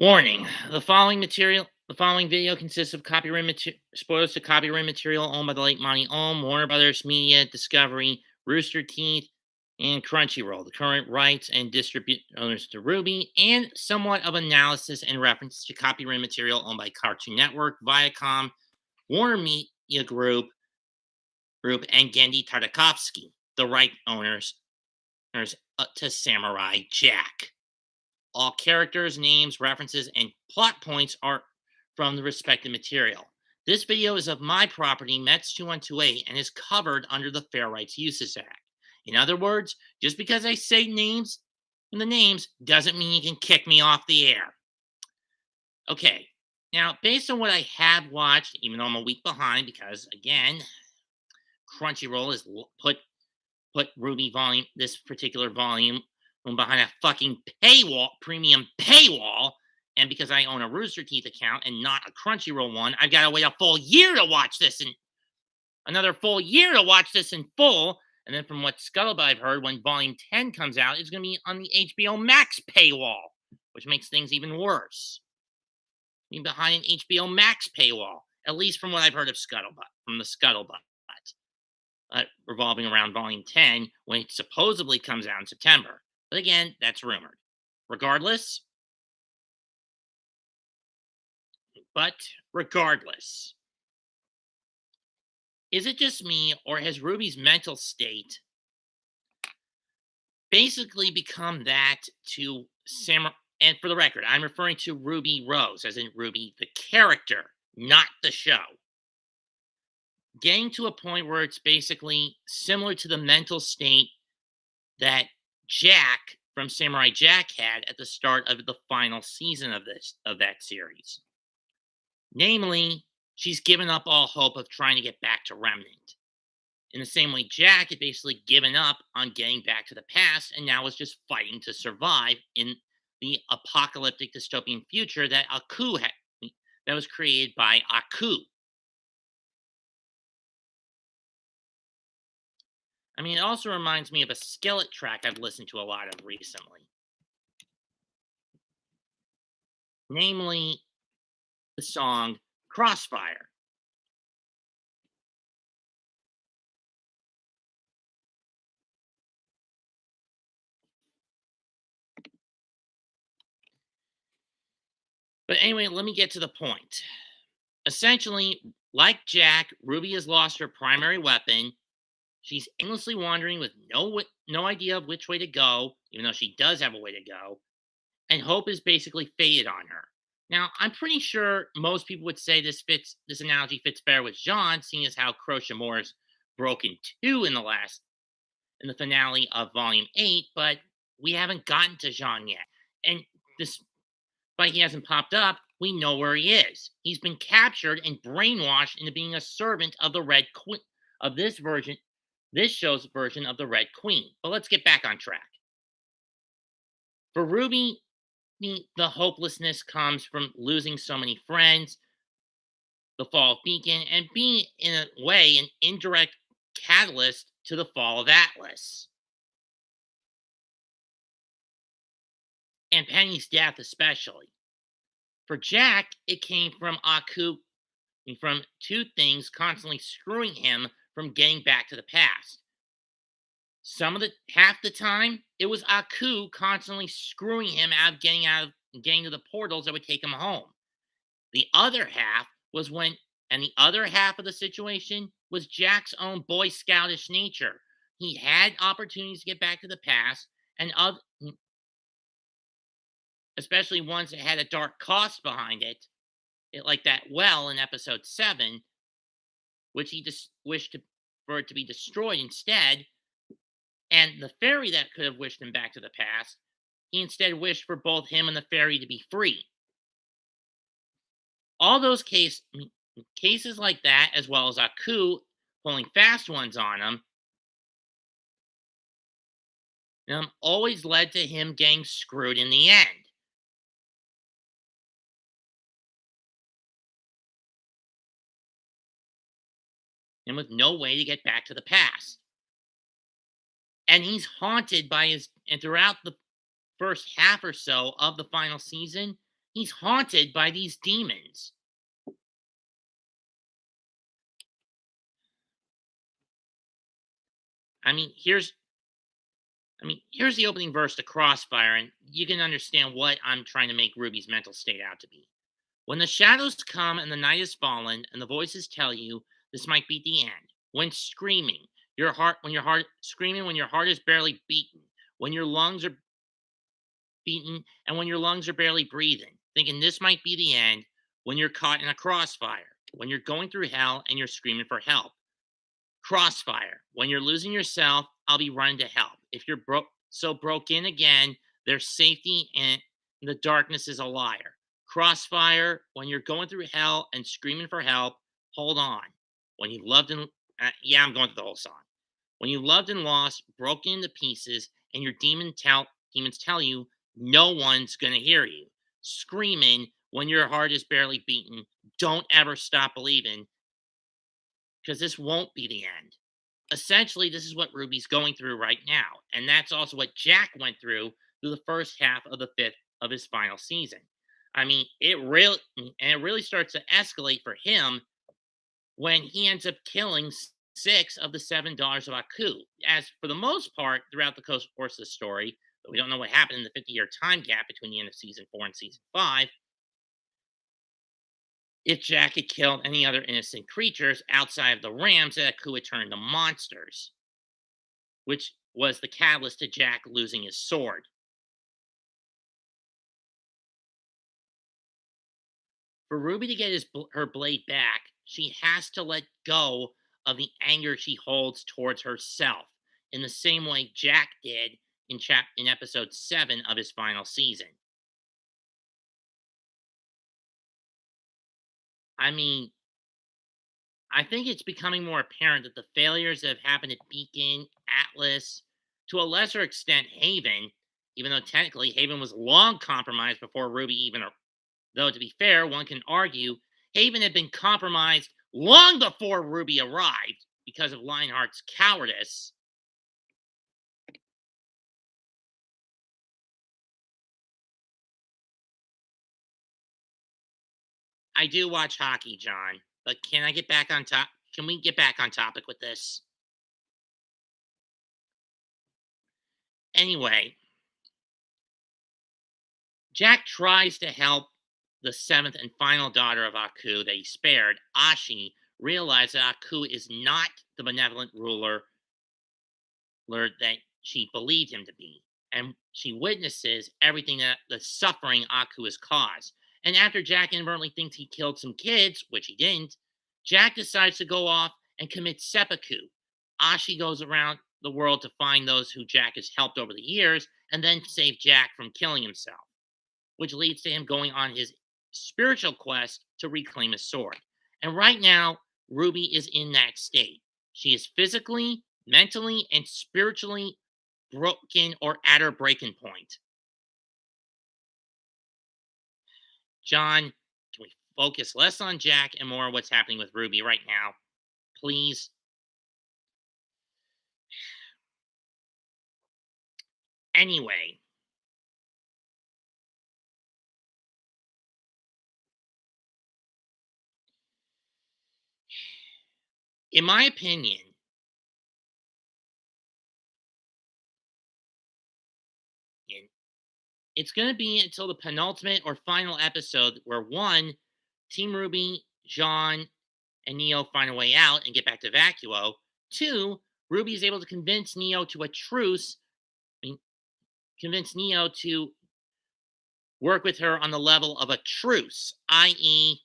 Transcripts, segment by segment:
Warning: the following video consists of spoilers to copyright material owned by the late Monty Oum, Warner Brothers Media, Discovery, Roosterteeth, and Crunchyroll. The current rights and distribute owners to RWBY, and somewhat of analysis and reference to copyright material owned by Cartoon Network, Viacom, Warner Media Group, and Gendy Tartatovsky, the right owners to Samurai Jack. All characters, names, references, and plot points are from the respective material. This video is of my property, Mets 2128, and is covered under the Fair Rights Uses Act. In other words, just because I say names in the names doesn't mean you can kick me off the air. Okay, now based on what I have watched, even though I'm a week behind, because again, Crunchyroll has put RWBY volume, this particular volume, behind a fucking premium paywall, and because I own a Rooster Teeth account and not a Crunchyroll one, I've got to wait a full year to watch this, and another full year to watch this in full. And then from what Scuttlebutt I've heard, when Volume 10 comes out, it's going to be on the HBO Max paywall, which makes things even worse. Being behind an HBO Max paywall, at least from what I've heard of from the Scuttlebutt. Revolving around Volume 10 when it supposedly comes out in September. But again, that's rumored. Regardless, is it just me, or has RWBY's mental state basically become that to Samurai? And for the record, I'm referring to Ruby Rose, as in RWBY the character, not the show. Getting to a point where it's basically similar to the mental state that Jack from Samurai Jack had at the start of the final season of that series. Namely, she's given up all hope of trying to get back to Remnant. In the same way, Jack had basically given up on getting back to the past and now was just fighting to survive in the apocalyptic dystopian future that that was created by Aku. I mean, it also reminds me of a Skillet track I've listened to a lot of recently. Namely, the song Crossfire. But anyway, let me get to the point. Essentially, like Jack, RWBY has lost her primary weapon. She's aimlessly wandering with no idea of which way to go, even though she does have a way to go. And hope is basically faded on her. Now, I'm pretty sure most people would say this analogy fits better with Jean, seeing as how Crochamore broken 2 in the finale of Volume 8, but we haven't gotten to Jean yet. And despite he hasn't popped up, we know where he is. He's been captured and brainwashed into being a servant of the Red Queen, of this show's version of the Red Queen. But let's get back on track. For RWBY, the hopelessness comes from losing so many friends, the fall of Beacon, and being, in a way, an indirect catalyst to the fall of Atlas. And Penny's death especially. For Jack, it came from Aku, from two things constantly screwing him from getting back to the past. Half the time, it was Aku constantly screwing him out of getting to the portals that would take him home. The other half the other half of the situation was Jack's own Boy Scoutish nature. He had opportunities to get back to the past, and especially ones that had a dark cost behind it, like that well in episode 7, which he just wished for it to be destroyed instead. And the fairy that could have wished him back to the past, he instead wished for both him and the fairy to be free. All those cases like that, as well as Aku pulling fast ones on him, always led to him getting screwed in the end. And with no way to get back to the past. And he's haunted by and throughout the first half or so of the final season, He's haunted by these demons. I mean, here's here's the opening verse to Crossfire, and you can understand what I'm trying to make Ruby's mental state out to be. When the shadows come and the night is fallen, and the voices tell you this might be the end. When screaming, your heart screaming when your heart is barely beaten, when your lungs are beaten, and when your lungs are barely breathing, thinking this might be the end. When you're caught in a crossfire, when you're going through hell and you're screaming for help. Crossfire. When you're losing yourself, I'll be running to help. If you're broke in again, there's safety and the darkness is a liar. Crossfire. When you're going through hell and screaming for help, hold on. When you loved and yeah, I'm going through the whole song. When you loved and lost, broken into pieces, and your demons tell you no one's gonna hear you. Screaming when your heart is barely beaten. Don't ever stop believing because this won't be the end. Essentially, this is what Ruby's going through right now. And that's also what Jack went through the first half of the fifth of his final season. I mean, it really starts to escalate for him when he ends up killing six of the $7 of Aku. As for the most part, throughout the course of the story, but we don't know what happened in the 50-year time gap between the end of season 4 and season 5. If Jack had killed any other innocent creatures outside of the Rams, that Aku had turned into monsters, which was the catalyst to Jack losing his sword. For Ruby to get her blade back, she has to let go of the anger she holds towards herself, in the same way Jack did in episode 7 of his final season. I mean, I think it's becoming more apparent that the failures that have happened at Beacon, Atlas, to a lesser extent Haven, even though technically Haven was long compromised before Ruby even, though to be fair, one can argue Haven had been compromised long before Ruby arrived because of Lionheart's cowardice. I do watch hockey, John, but can I get back on top? Can we get back on topic with this? Anyway, Jack tries to help the seventh and final daughter of Aku that he spared, Ashi, realize that Aku is not the benevolent ruler that she believed him to be. And she witnesses everything that the suffering Aku has caused. And after Jack inadvertently thinks he killed some kids, which he didn't, Jack decides to go off and commit seppuku. Ashi goes around the world to find those who Jack has helped over the years and then save Jack from killing himself, which leads to him going on his spiritual quest to reclaim his sword. And right now, Ruby is in that state. She is physically, mentally, and spiritually broken or at her breaking point. John, can we focus less on Jack and more on what's happening with Ruby right now? Please. Anyway, in my opinion, it's going to be until the penultimate or final episode where one, Team Ruby, John, and Neo find a way out and get back to Vacuo. Two, Ruby is able to convince Neo to a truce. Convince Neo to work with her on the level of a truce, i.e.,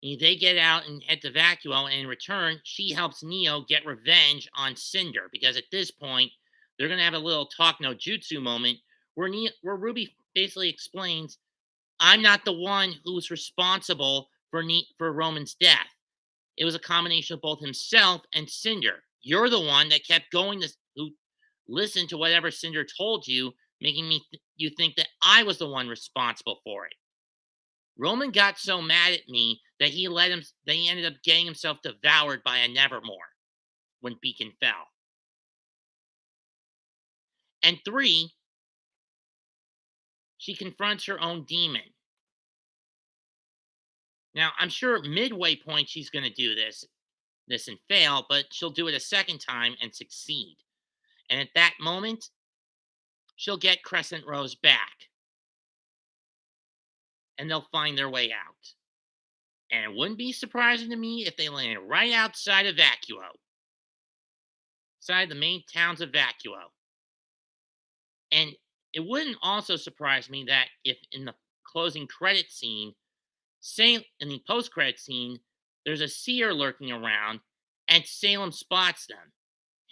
they get out and head to Vacuo, and in return, she helps Neo get revenge on Cinder because at this point, they're going to have a little talk no jutsu moment where Ruby basically explains, "I'm not the one who's responsible for Roman's death. It was a combination of both himself and Cinder. You're the one that kept going who listened to whatever Cinder told you, making you think that I was the one responsible for it. Roman got so mad at me that he ended up getting himself devoured by a Nevermore when Beacon fell. And three, she confronts her own demon. Now, I'm sure midway point she's going to do this and fail, but she'll do it a second time and succeed. And at that moment, she'll get Crescent Rose back, and they'll find their way out. And it wouldn't be surprising to me if they landed right outside of Vacuo, outside the main towns of Vacuo. And it wouldn't also surprise me that if in the closing credit scene, in the post credit scene, there's a seer lurking around, and Salem spots them.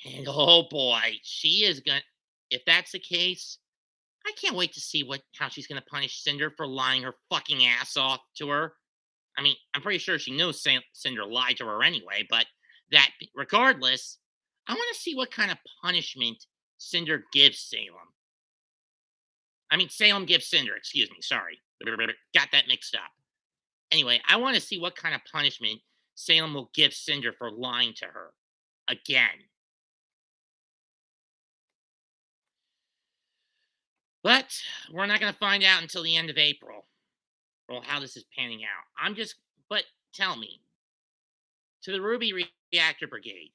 And oh boy, she is gonna. If that's the case, I can't wait to see how she's gonna punish Cinder for lying her fucking ass off to her. I mean, I'm pretty sure she knows Cinder lied to her anyway, but regardless, I want to see what kind of punishment Cinder gives Salem. I mean, Salem gives Cinder, excuse me, sorry. Got that mixed up. Anyway, I want to see what kind of punishment Salem will give Cinder for lying to her. Again. But we're not going to find out until the end of April. Well, how this is panning out. But tell me, to the RWBY Reactor Brigade,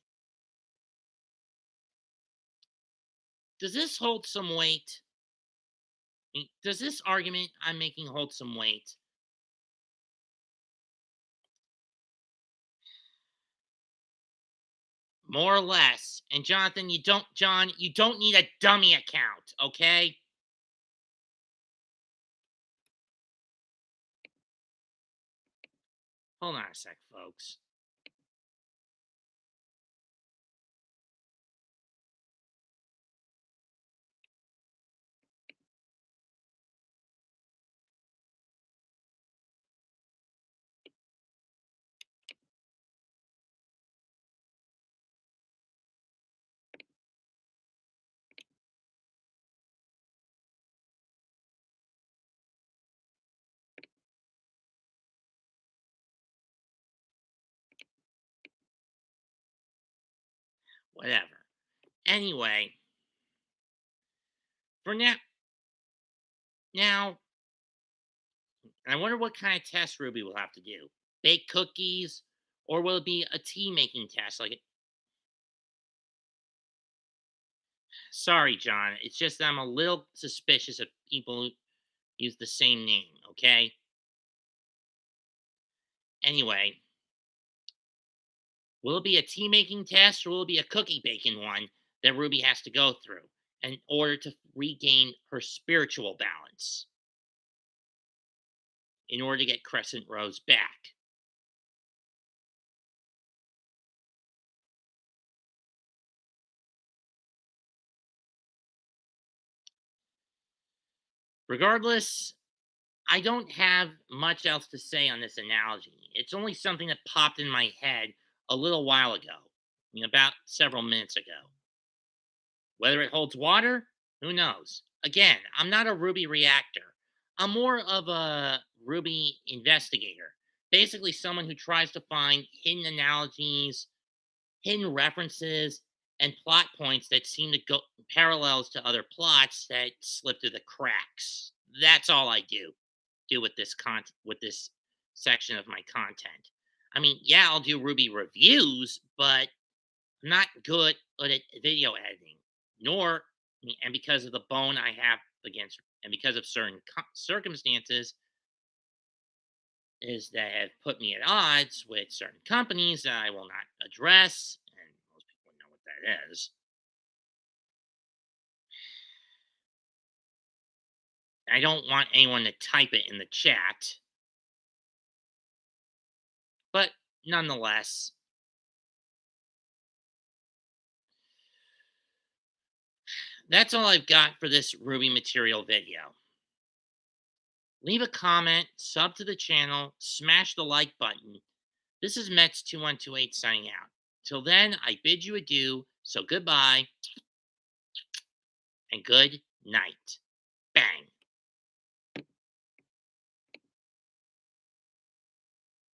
does this hold some weight? Does this argument I'm making hold some weight? More or less. And Jonathan, you don't need a dummy account, okay? Hold on a sec, folks. Whatever. Anyway, for now, I wonder what kind of test RWBY will have to do. Bake cookies, or will it be a tea making test? Sorry, John. It's just that I'm a little suspicious of people who use the same name. Okay. Anyway, will it be a tea making test, or will it be a cookie baking one that RWBY has to go through in order to regain her spiritual balance? In order to get Crescent Rose back. Regardless, I don't have much else to say on this analogy. It's only something that popped in my head a little while ago, about several minutes ago. Whether it holds water, who knows? Again, I'm not a RWBY reactor. I'm more of a RWBY investigator. Basically, someone who tries to find hidden analogies, hidden references, and plot points that seem to go parallels to other plots that slip through the cracks. That's all I do with this section of my content. I mean, yeah, I'll do RWBY reviews, but I'm not good at video editing, nor and because of the bone I have against, and because of certain circumstances, is that have put me at odds with certain companies that I will not address, and most people know what that is. I don't want anyone to type it in the chat, but nonetheless, that's all I've got for this RWBY Material video. Leave a comment, sub to the channel, smash the like button. This is Mets2128 signing out. Till then, I bid you adieu, so goodbye and good night. Bang.